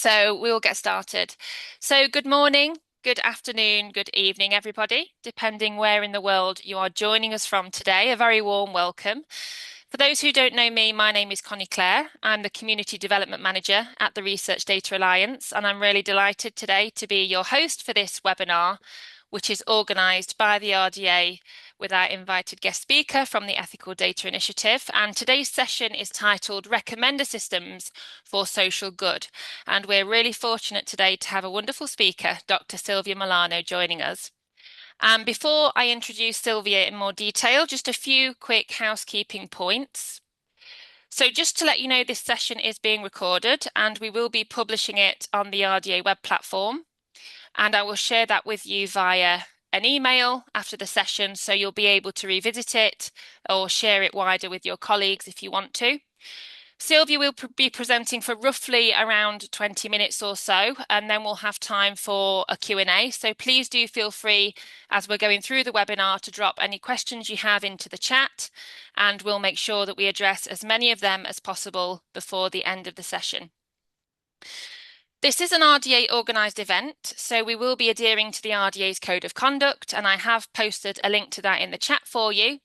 So we will get started. So good morning, good afternoon, good evening, everybody, depending where in the world you are joining us from today. A very warm welcome. For those who don't know me, my name is Connie Clare. I'm the Community Development Manager at the Research Data Alliance, and I'm really delighted today to be your host for this webinar, which is organised by the RDA with our invited guest speaker from the Ethical Data Initiative. And today's session is titled Recommender Systems for Social Good. And we're really fortunate today to have a wonderful speaker, Dr. Silvia Milano, joining us. And before I introduce Silvia in more detail, just a few quick housekeeping points. So just to let you know, this session is being recorded and we will be publishing it on the RDA web platform. And I will share that with you via an email after the session, so you'll be able to revisit it or share it wider with your colleagues if you want to. Silvia will be presenting for roughly around 20 minutes or so, and then we'll have time for a Q&A. So please do feel free, as we're going through the webinar, to drop any questions you have into the chat, and we'll make sure that we address as many of them as possible before the end of the session. This is an RDA organised event, so we will be adhering to the RDA's Code of Conduct, and I have posted a link to that in the chat for you.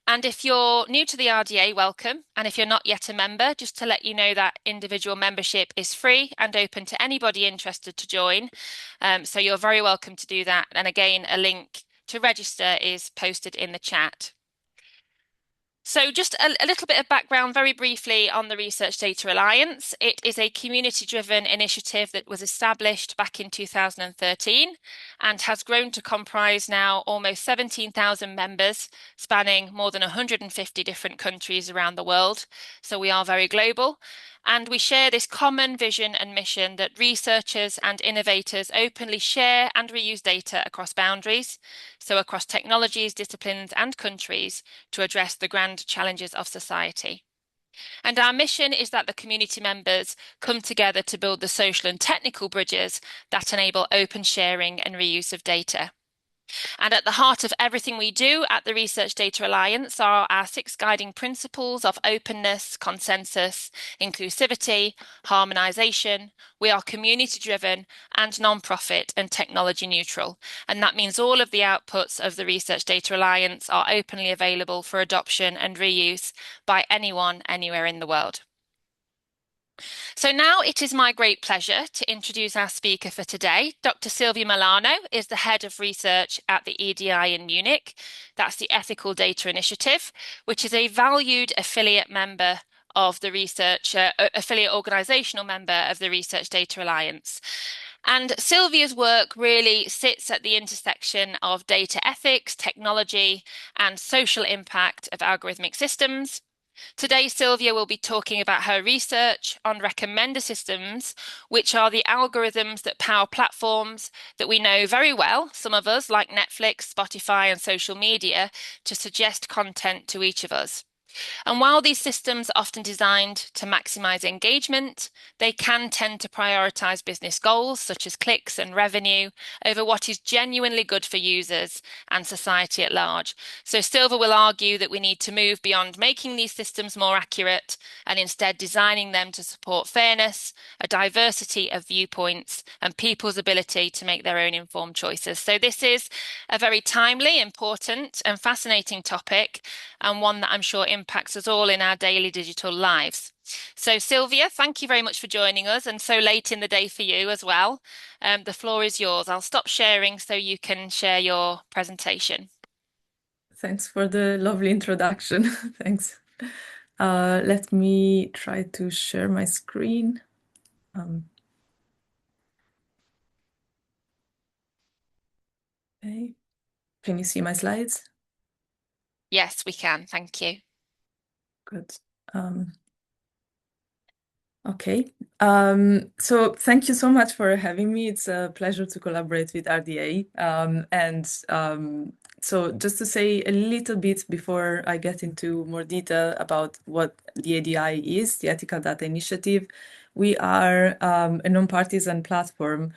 And if you're new to the RDA, welcome. And if you're not yet a member, just to let you know that individual membership is free and open to anybody interested to join. So you're very welcome to do that. And again, a link to register is posted in the chat. So just a little bit of background very briefly on the Research Data Alliance. It is a community-driven initiative that was established back in 2013 and has grown to comprise now almost 17,000 members spanning more than 150 different countries around the world. So we are very global. And we share this common vision and mission that researchers and innovators openly share and reuse data across boundaries, so across technologies, disciplines, and countries, to address the grand challenges of society. And our mission is that the community members come together to build the social and technical bridges that enable open sharing and reuse of data. And at the heart of everything we do at the Research Data Alliance are our 6 guiding principles of openness, consensus, inclusivity, harmonisation. We are community-driven and non-profit and technology neutral. And that means all of the outputs of the Research Data Alliance are openly available for adoption and reuse by anyone, anywhere in the world. So now it is my great pleasure to introduce our speaker for today. Dr. Silvia Milano is the head of research at the EDI in Munich. That's the Ethical Data Initiative, which is a valued affiliate member of the research, affiliate organizational member of the Research Data Alliance. And Silvia's work really sits at the intersection of data ethics, technology, and social impact of algorithmic systems. Today, Silvia will be talking about her research on recommender systems, which are the algorithms that power platforms that we know very well, some of us, like Netflix, Spotify, and social media, to suggest content to each of us. And while these systems are often designed to maximize engagement, they can tend to prioritize business goals such as clicks and revenue over what is genuinely good for users and society at large. So Silva will argue that we need to move beyond making these systems more accurate and instead designing them to support fairness, a diversity of viewpoints, and people's ability to make their own informed choices. So this is a very timely, important, and fascinating topic, and one that I'm sure impacts us all in our daily digital lives. So Silvia, thank you very much for joining us, and so late in the day for you as well. The floor is yours. I'll stop sharing so you can share your presentation. Thanks for the lovely introduction. Thanks. Let me try to share my screen. Okay. Can you see my slides? Yes, we can. Thank you. Good. Okay. So thank you so much for having me. It's a pleasure to collaborate with RDA. So just to say a little bit before I get into more detail about what the EDI is, the Ethical Data Initiative, we are a non-partisan platform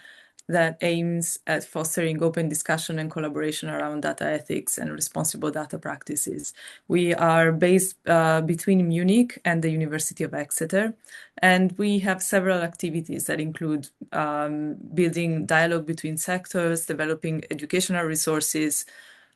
that aims at fostering open discussion and collaboration around data ethics and responsible data practices. We are based between Munich and the University of Exeter, and we have several activities that include building dialogue between sectors, developing educational resources,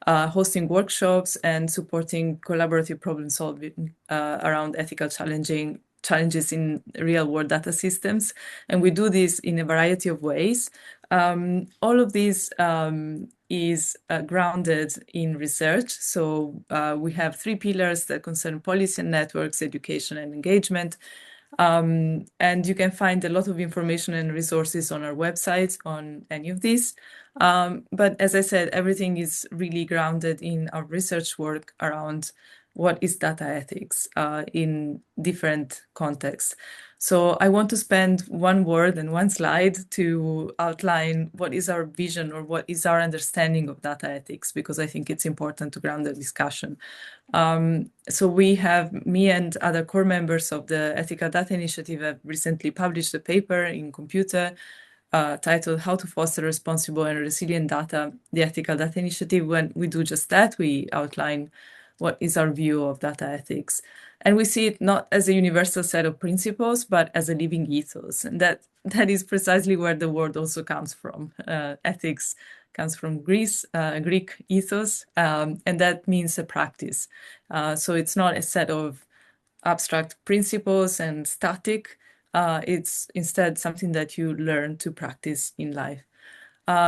hosting workshops, and supporting collaborative problem solving around ethical challenges in real-world data systems. And we do this in a variety of ways. All of this is grounded in research. So we have three pillars that concern policy and networks, education, and engagement. And you can find a lot of information and resources on our website on any of these. But as I said, everything is really grounded in our research work around what is data ethics in different contexts. So I want to spend one word and one slide to outline what is our vision or what is our understanding of data ethics, because I think it's important to ground the discussion. So me and other core members of the Ethical Data Initiative have recently published a paper in Computer titled How to Foster Responsible and Resilient Data, the Ethical Data Initiative. When we do just that, we outline what is our view of data ethics. And we see it not as a universal set of principles, but as a living ethos. And that is precisely where the word also comes from. Ethics comes from Greek ethos, and that means a practice. So it's not a set of abstract principles and static. It's instead something that you learn to practice in life.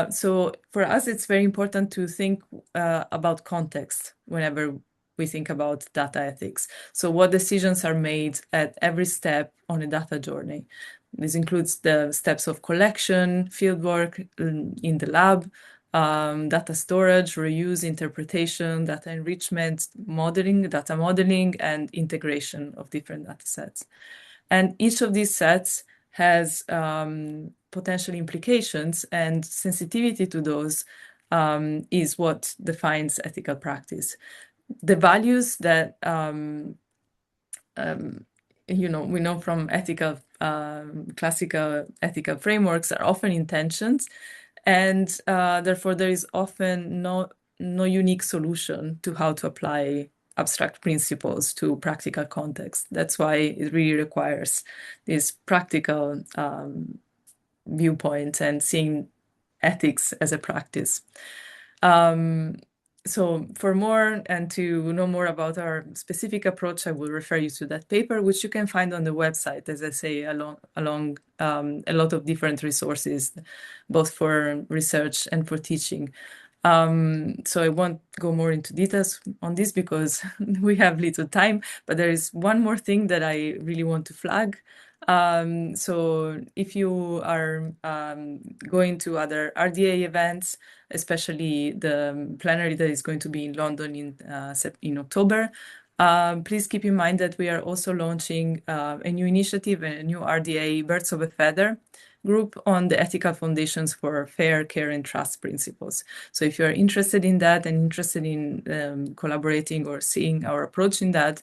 So for us, it's very important to think about context whenever we think about data ethics. So what decisions are made at every step on a data journey? This includes the steps of collection, fieldwork in the lab, data storage, reuse, interpretation, data enrichment, data modeling, and integration of different data sets. And each of these sets has potential implications, and sensitivity to those is what defines ethical practice. The values that we know from classical ethical frameworks are often intentions, and therefore there is often no unique solution to how to apply abstract principles to practical context. That's why it really requires this practical viewpoint and seeing ethics as a practice. So for more and to know more about our specific approach, I will refer you to that paper, which you can find on the website, as I say, along a lot of different resources, both for research and for teaching. So I won't go more into details on this because we have little time, but there is one more thing that I really want to flag. So if you are going to other RDA events, especially the plenary that is going to be in London in October, please keep in mind that we are also launching a new initiative, a new RDA Birds of a Feather group on the ethical foundations for fair, care, and trust principles. So if you're interested in that and interested in collaborating or seeing our approach in that,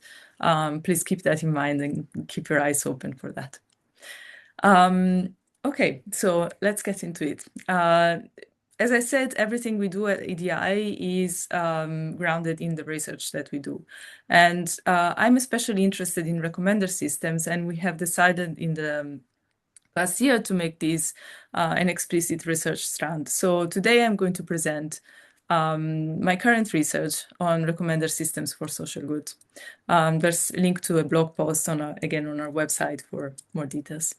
please keep that in mind and keep your eyes open for that. Okay, so let's get into it. As I said, everything we do at EDI is grounded in the research that we do. And I'm especially interested in recommender systems, and we have decided in the last year to make this an explicit research strand. So today I'm going to present my current research on recommender systems for social good. There's a link to a blog post again on our website for more details.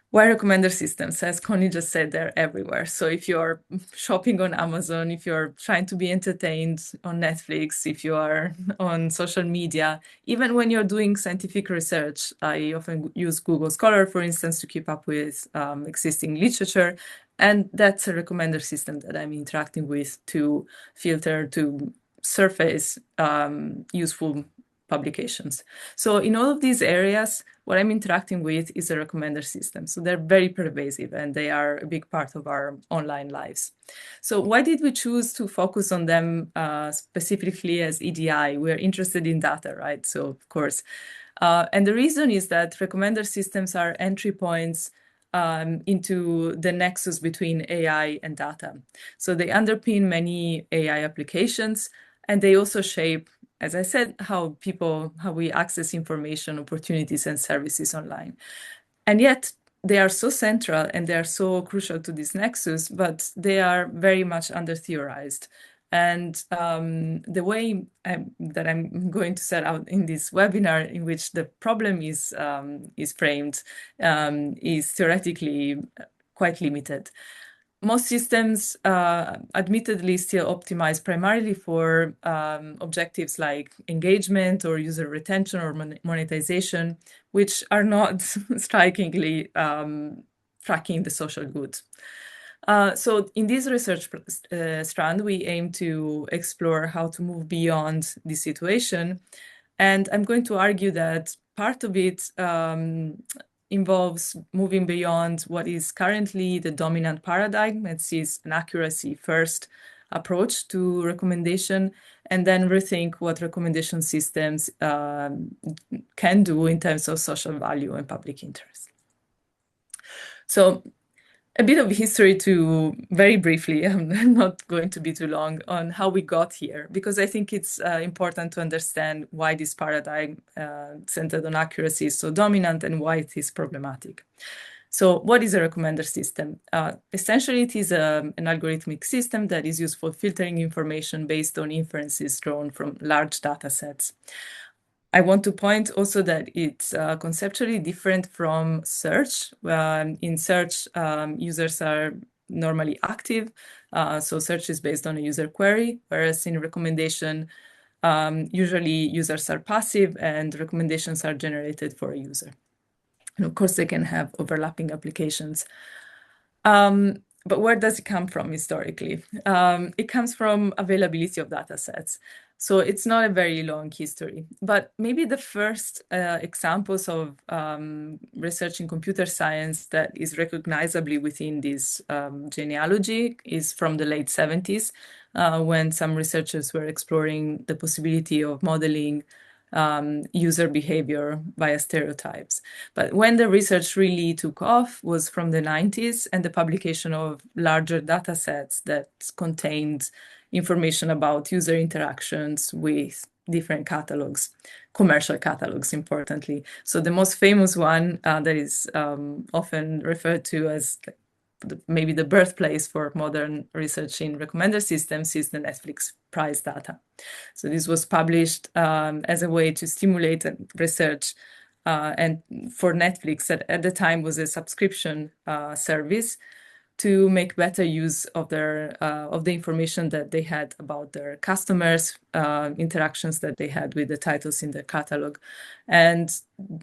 Why recommender systems? As Connie just said, they're everywhere. So if you're shopping on Amazon, if you're trying to be entertained on Netflix, if you are on social media, even when you're doing scientific research, I often use Google Scholar, for instance, to keep up with existing literature. And that's a recommender system that I'm interacting with to filter, to surface useful publications. So in all of these areas, what I'm interacting with is a recommender system. So they're very pervasive and they are a big part of our online lives. So why did we choose to focus on them specifically as EDI? We're interested in data, right? So of course. And the reason is that recommender systems are entry points into the nexus between AI and data. So they underpin many AI applications, and they also shape, as I said, how we access information, opportunities, and services online. And yet they are so central and they are so crucial to this nexus, but they are very much under-theorized. And the way that I'm going to set out in this webinar, in which the problem is framed, is theoretically quite limited. Most systems admittedly still optimize primarily for objectives like engagement or user retention or monetization, which are not strikingly tracking the social good. So in this research strand, we aim to explore how to move beyond this situation. And I'm going to argue that part of it involves moving beyond what is currently the dominant paradigm, that sees an accuracy first approach to recommendation, and then rethink what recommendation systems can do in terms of social value and public interest. So a bit of history to, very briefly, I'm not going to be too long, on how we got here, because I think it's important to understand why this paradigm centered on accuracy is so dominant and why it is problematic. So what is a recommender system? Essentially, it is an algorithmic system that is used for filtering information based on inferences drawn from large data sets. I want to point also that it's conceptually different from search. In search, users are normally active, so search is based on a user query, whereas in recommendation, usually users are passive and recommendations are generated for a user. And of course, they can have overlapping applications. But where does it come from historically? It comes from availability of data sets. So it's not a very long history, but maybe the first examples of research in computer science that is recognizably within this genealogy is from the late 70s, when some researchers were exploring the possibility of modeling user behavior via stereotypes. But when the research really took off was from the 90s and the publication of larger data sets that contained information about user interactions with different catalogs, commercial catalogs, importantly. So the most famous one that is often referred to as maybe the birthplace for modern research in recommender systems is the Netflix price data. So this was published as a way to stimulate research and for Netflix that at the time was a subscription service to make better use of the information that they had about their customers, interactions that they had with the titles in their catalog. And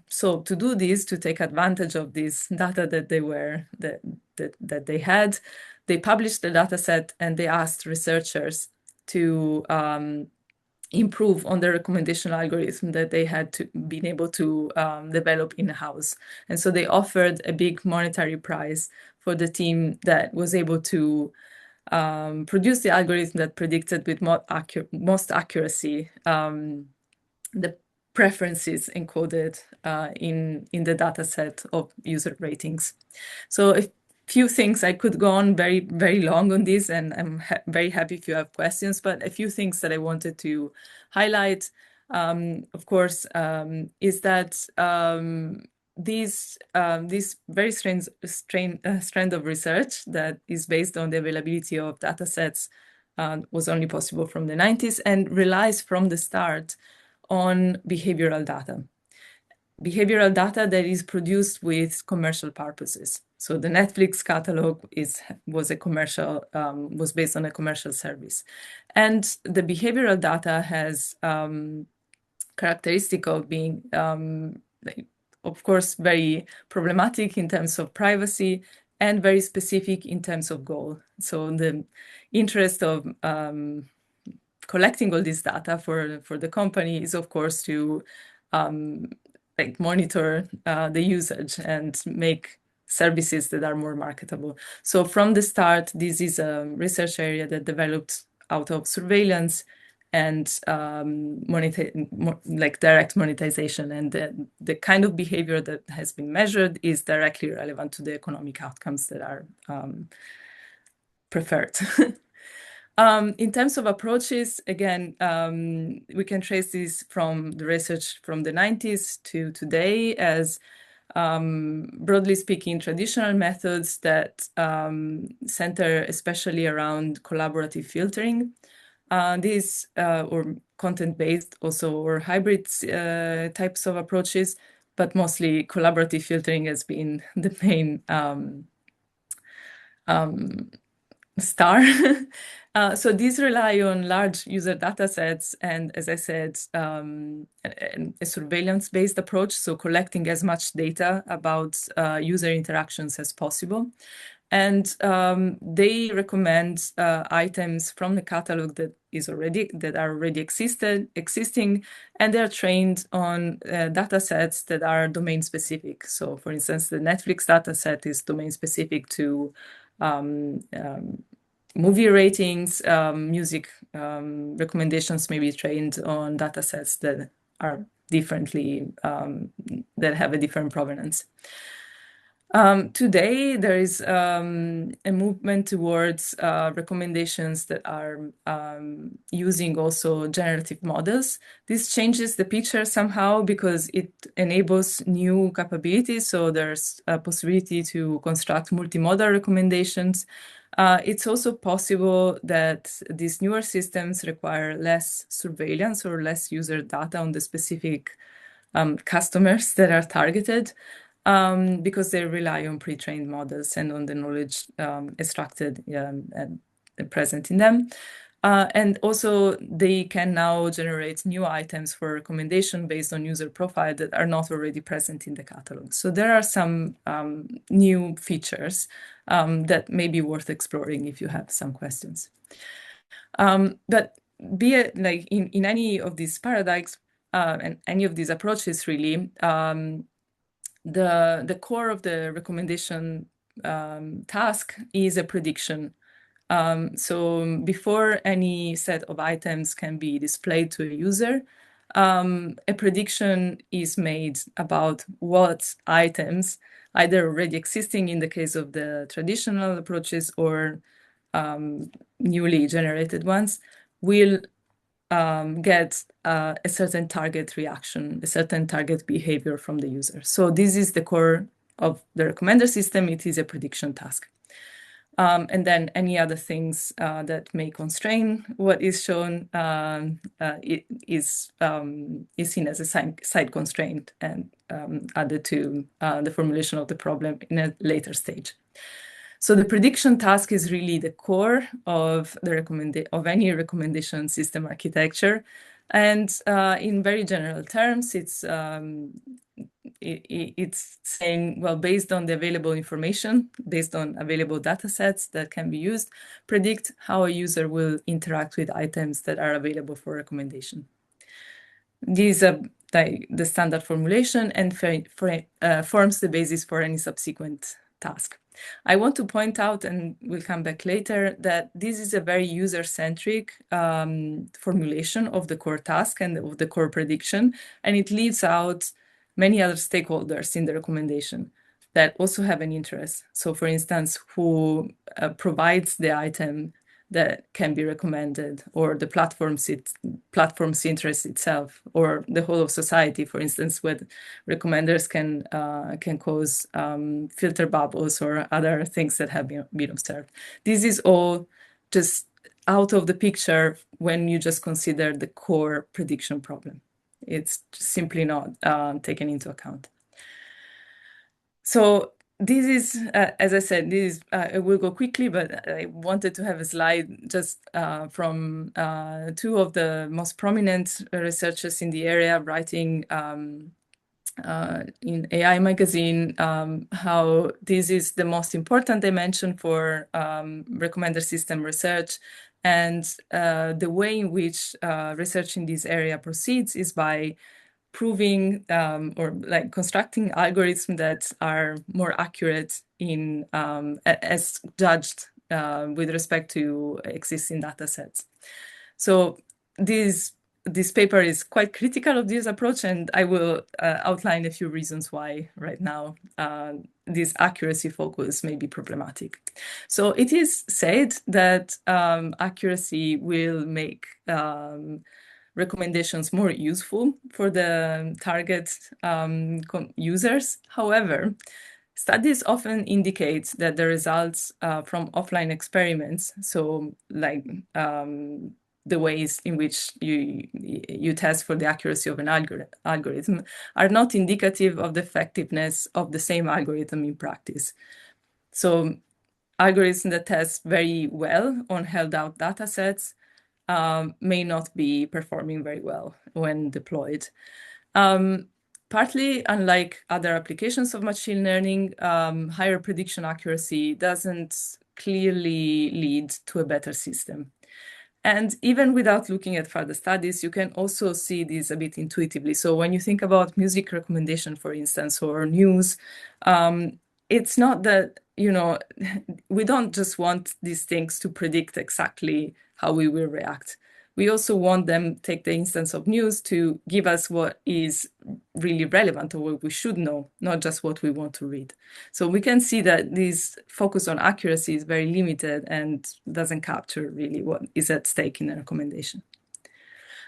so to do this, to take advantage of this data that they had, they published the data set and they asked researchers to improve on the recommendation algorithm that they had been able to develop in-house. And so they offered a big monetary prize for the team that was able to produce the algorithm that predicted with most accuracy the preferences encoded in the data set of user ratings. So a few things, I could go on very, very long on this, and I'm very happy if you have questions, but a few things that I wanted to highlight, of course, is that this very strange strand of research that is based on the availability of data sets was only possible from the 90s and relies from the start on behavioral data. Behavioral data that is produced with commercial purposes. So the Netflix catalog was based on a commercial service. And the behavioral data has characteristic of being, of course, very problematic in terms of privacy and very specific in terms of goal. So the interest of collecting all this data for the company is, of course, to monitor the usage and make services that are more marketable. So from the start, this is a research area that developed out of surveillance and like direct monetization. And the kind of behavior that has been measured is directly relevant to the economic outcomes that are preferred. In terms of approaches, again, we can trace this from the research from the 90s to today as, broadly speaking, traditional methods that center especially around collaborative filtering. These or content-based also or hybrid types of approaches, but mostly collaborative filtering has been the main star. So these rely on large user data sets and, as I said, a surveillance-based approach, so collecting as much data about user interactions as possible. And they recommend items from the catalog that are already existing, and they're trained on data sets that are domain specific. So, for instance, the Netflix data set is domain specific to movie ratings. Music recommendations may be trained on data sets that are differently that have a different provenance. Today, there is a movement towards recommendations that are using also generative models. This changes the picture somehow because it enables new capabilities. So there's a possibility to construct multimodal recommendations. It's also possible that these newer systems require less surveillance or less user data on the specific customers that are targeted. Because they rely on pre-trained models and on the knowledge extracted and present in them. And also, they can now generate new items for recommendation based on user profile that are not already present in the catalog. So there are some new features that may be worth exploring if you have some questions. But be it like in any of these paradigms and any of these approaches, really, the core of the recommendation task is a prediction. So before any set of items can be displayed to a user, a prediction is made about what items, either already existing in the case of the traditional approaches or newly generated ones, will get a certain target reaction, a certain target behavior from the user. So this is the core of the recommender system. It is a prediction task. And then any other things that may constrain what is shown it is seen as a side constraint and added to the formulation of the problem in a later stage. So the prediction task is really the core of any recommendation system architecture, and in very general terms, it's saying, well, based on the available information, based on available data sets that can be used, predict how a user will interact with items that are available for recommendation. These are the standard formulation and forms the basis for any subsequent task. I want to point out, and we'll come back later, that this is a very user-centric formulation of the core task and of the core prediction, and it leaves out many other stakeholders in the recommendation that also have an interest. So, for instance, who provides the item that can be recommended, or the platform's interest itself, or the whole of society, for instance, where recommenders can cause filter bubbles or other things that have been observed. This is all just out of the picture when you just consider the core prediction problem. It's simply not taken into account. So this is, as I said, it will go quickly, but I wanted to have a slide just from two of the most prominent researchers in the area writing in AI magazine how this is the most important dimension for recommender system research. And the way in which research in this area proceeds is by proving or like constructing algorithms that are more accurate in as judged with respect to existing data sets. So this this paper is quite critical of this approach, and I will outline a few reasons why right now this accuracy focus may be problematic. So it is said that accuracy will make recommendations more useful for the target users. However, studies often indicate that the results from offline experiments, so like the ways in which you test for the accuracy of an algorithm, are not indicative of the effectiveness of the same algorithm in practice. So algorithms that test very well on held out data sets may not be performing very well when deployed. Partly, unlike other applications of machine learning, higher prediction accuracy doesn't clearly lead to a better system. And even without looking at further studies, you can also see this a bit intuitively. So when you think about music recommendation, for instance, or news, it's not that, we don't just want these things to predict exactly how we will react. We also want them, take the instance of news, to give us what is really relevant or what we should know, not just what we want to read. So we can see that this focus on accuracy is very limited and doesn't capture really what is at stake in the recommendation.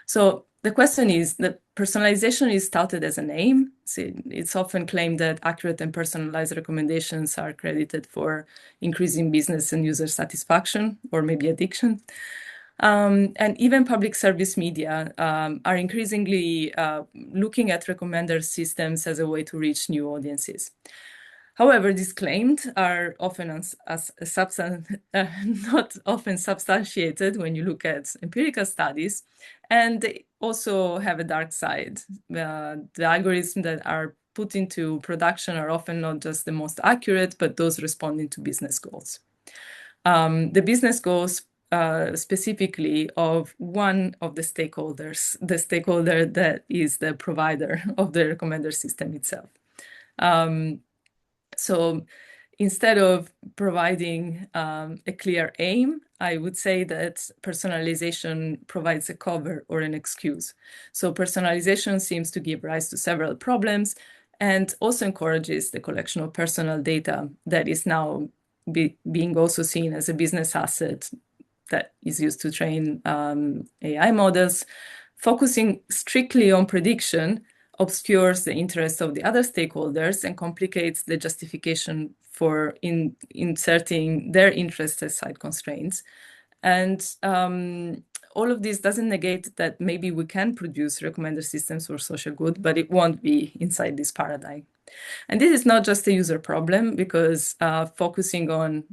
So the question is that personalization is touted as an aim. So it's often claimed that accurate and personalized recommendations are credited for increasing business and user satisfaction, or maybe addiction. And even public service media are increasingly looking at recommender systems as a way to reach new audiences. However, these claims are often not often substantiated when you look at empirical studies, and they also have a dark side. The algorithms that are put into production are often not just the most accurate, but those responding to business goals. The business goals specifically of one of the stakeholders, the stakeholder that is the provider of the recommender system itself. So instead of providing a clear aim, I would say that personalization provides a cover or an excuse. So personalization seems to give rise to several problems and also encourages the collection of personal data that is now being also seen as a business asset that is used to train AI models. Focusing strictly on prediction obscures the interest of the other stakeholders and complicates the justification for inserting their interests as side constraints. And all of this doesn't negate that maybe we can produce recommender systems for social good, but it won't be inside this paradigm. And this is not just a user problem, because focusing on,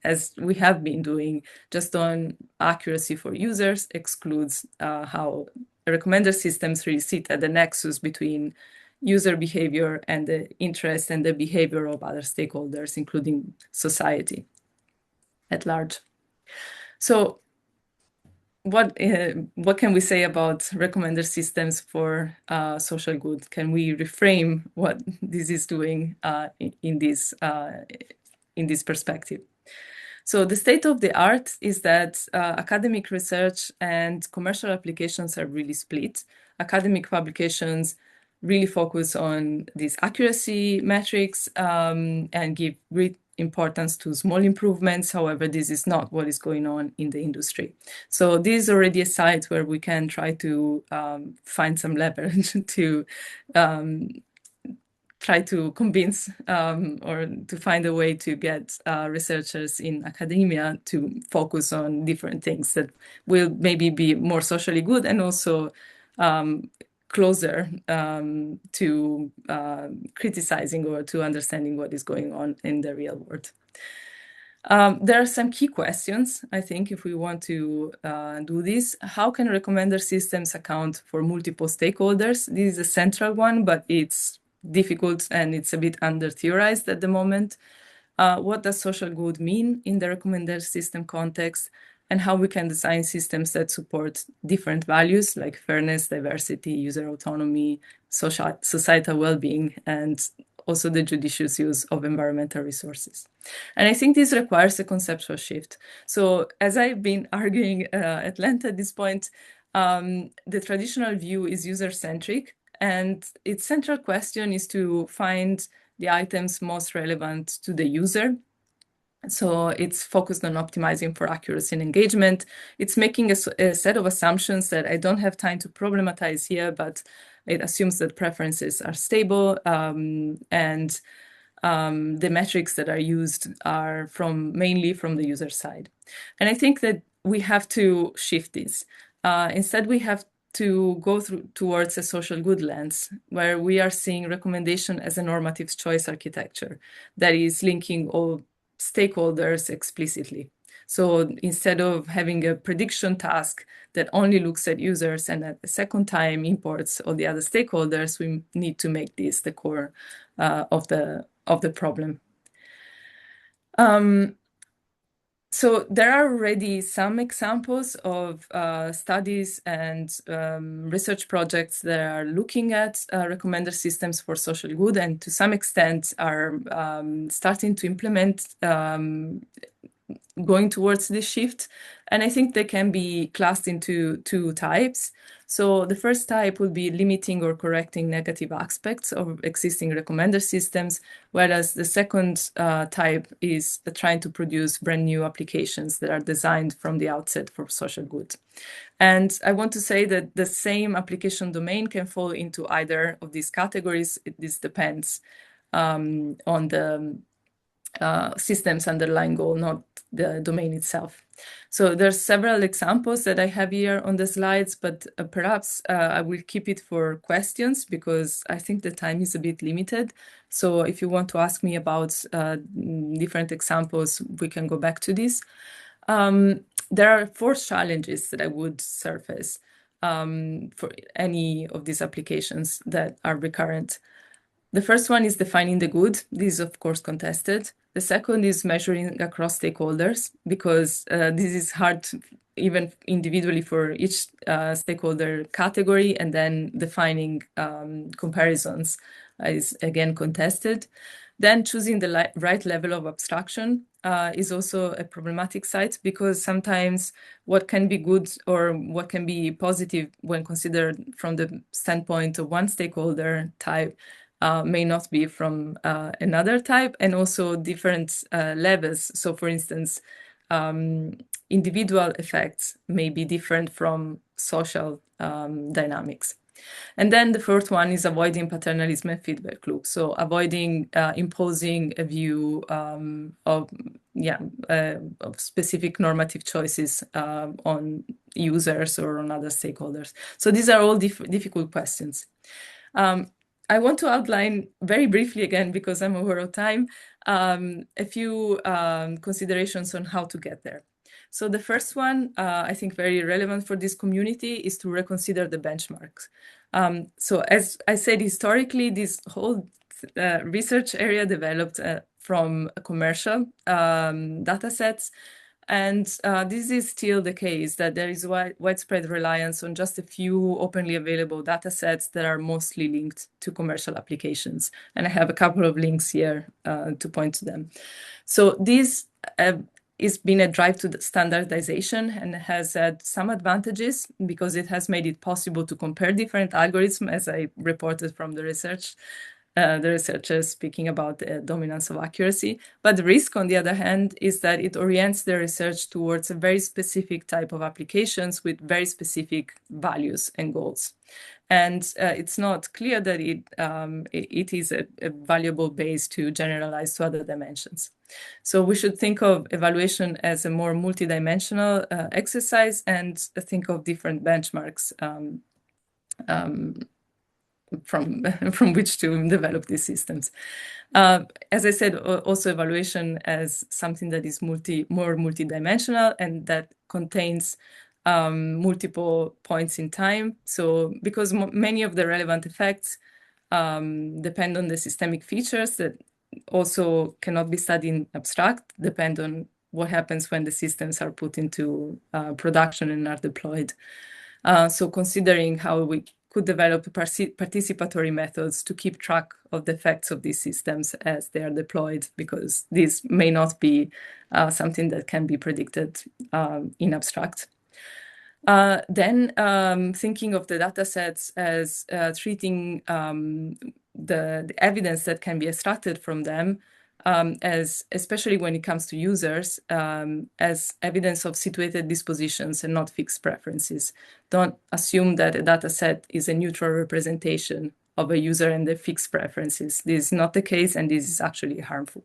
as we have been doing, just on accuracy for users excludes how recommender systems really sit at the nexus between user behavior and the interest and the behavior of other stakeholders, including society at large. So what can we say about recommender systems for social good? Can we reframe what this is doing in this perspective? So the state of the art is that academic research and commercial applications are really split. Academic publications really focus on these accuracy metrics and give great importance to small improvements. However, this is not what is going on in the industry. So this is already a site where we can try to find some leverage to try to convince or to find a way to get researchers in academia to focus on different things that will maybe be more socially good and also closer to criticizing or to understanding what is going on in the real world. There are some key questions, I think, if we want to do this. How can recommender systems account for multiple stakeholders? This is a central one, but it's difficult and it's a bit under-theorized at the moment. What does social good mean in the recommender system context, and how we can design systems that support different values like fairness, diversity, user autonomy, societal well-being, and also the judicious use of environmental resources. And I think this requires a conceptual shift. So as I've been arguing at length at this point, The traditional view is user-centric, and its central question is to find the items most relevant to the user. So it's focused on optimizing for accuracy and engagement. It's making a set of assumptions that I don't have time to problematize here, but it assumes that preferences are stable, and the metrics that are used are mainly from the user side. And I think that we have to shift this. Instead, we have to go towards a social good lens, where we are seeing recommendation as a normative choice architecture that is linking all stakeholders explicitly. So instead of having a prediction task that only looks at users and at the second time imports all the other stakeholders, we need to make this the core of the problem. So there are already some examples of studies and research projects that are looking at recommender systems for social good, and to some extent are starting to implement going towards this shift. And I think they can be classed into two types. So the first type would be limiting or correcting negative aspects of existing recommender systems, whereas the second type is trying to produce brand new applications that are designed from the outset for social good. And I want to say that the same application domain can fall into either of these categories. This depends on the system's underlying goal, not the domain itself. So there's several examples that I have here on the slides, but perhaps I will keep it for questions because I think the time is a bit limited. So if you want to ask me about different examples, we can go back to this. There are 4 challenges that I would surface for any of these applications that are recurrent. The first one is defining the good. This is, of course, contested. The second is measuring across stakeholders, because this is hard even individually for each stakeholder category, and then defining comparisons is again contested. Then choosing the right level of abstraction is also a problematic side, because sometimes what can be good or what can be positive when considered from the standpoint of one stakeholder type may not be from another type, and also different levels. So for instance, individual effects may be different from social dynamics. And then the fourth one is avoiding paternalism and feedback loop. So avoiding imposing a view of specific normative choices on users or on other stakeholders. So these are all difficult questions. I want to outline very briefly again, because I'm over of time, a few considerations on how to get there. So the first one, I think very relevant for this community, is to reconsider the benchmarks. So as I said, historically, this whole research area developed from commercial data sets. And this is still the case, that there is widespread reliance on just a few openly available data sets that are mostly linked to commercial applications. And I have a couple of links here to point to them. So this has been a drive to standardization and has had some advantages because it has made it possible to compare different algorithms, as I reported from the research. The researchers speaking about the dominance of accuracy. But the risk, on the other hand, is that it orients the research towards a very specific type of applications with very specific values and goals. And it's not clear that it is a valuable base to generalize to other dimensions. So we should think of evaluation as a more multidimensional exercise, and think of different benchmarks from which to develop these systems. As I said, also evaluation as something that is more multidimensional and that contains multiple points in time. So because many of the relevant effects depend on the systemic features that also cannot be studied in abstract, depend on what happens when the systems are put into production and are deployed. So considering how we could develop participatory methods to keep track of the effects of these systems as they are deployed, because this may not be something that can be predicted in abstract. Then thinking of the data sets as treating the evidence that can be extracted from them as, especially when it comes to users, as evidence of situated dispositions and not fixed preferences. Don't assume that a data set is a neutral representation of a user and their fixed preferences. This is not the case, and this is actually harmful.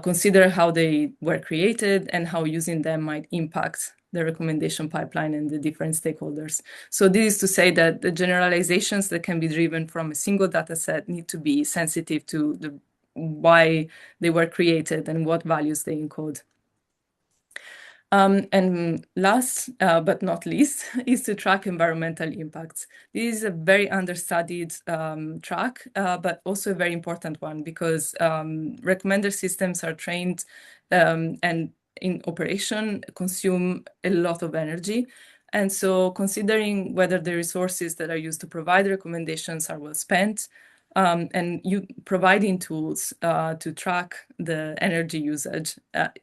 Consider how they were created and how using them might impact the recommendation pipeline and the different stakeholders. So this is to say that the generalizations that can be driven from a single data set need to be sensitive to why they were created and what values they encode. And last but not least is to track environmental impacts. This is a very understudied track, but also a very important one because recommender systems are trained and in operation consume a lot of energy. And so considering whether the resources that are used to provide recommendations are well spent, and you providing tools to track the energy usage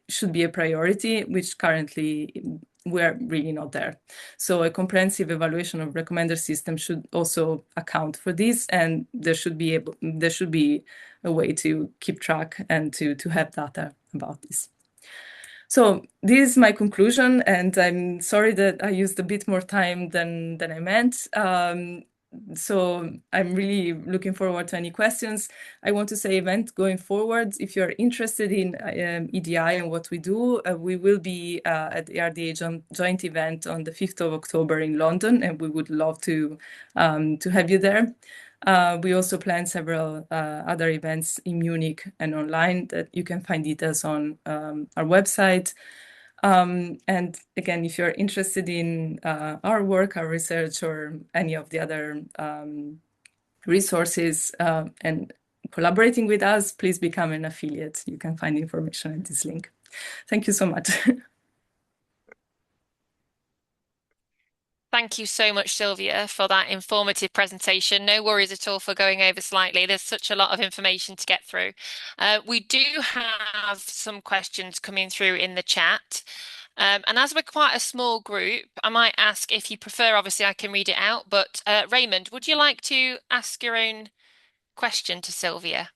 should be a priority, which currently we're really not there. So a comprehensive evaluation of recommender system should also account for this, and there should be a way to keep track and to have data about this. So this is my conclusion, and I'm sorry that I used a bit more time than I meant. So I'm really looking forward to any questions. I want to say event going forward, if you're interested in EDI and what we do, we will be at the RDA joint event on the 5th of October in London, and we would love to have you there. We also plan several other events in Munich and online that you can find details on our website. And again, if you're interested in our work, our research, or any of the other resources and collaborating with us, please become an affiliate. You can find information at this link. Thank you so much. Thank you so much, Sylvia, for that informative presentation. No worries at all for going over slightly. There's such a lot of information to get through. We do have some questions coming through in the chat. And as we're quite a small group, I might ask if you prefer, obviously I can read it out, but Raymond, would you like to ask your own question to Sylvia?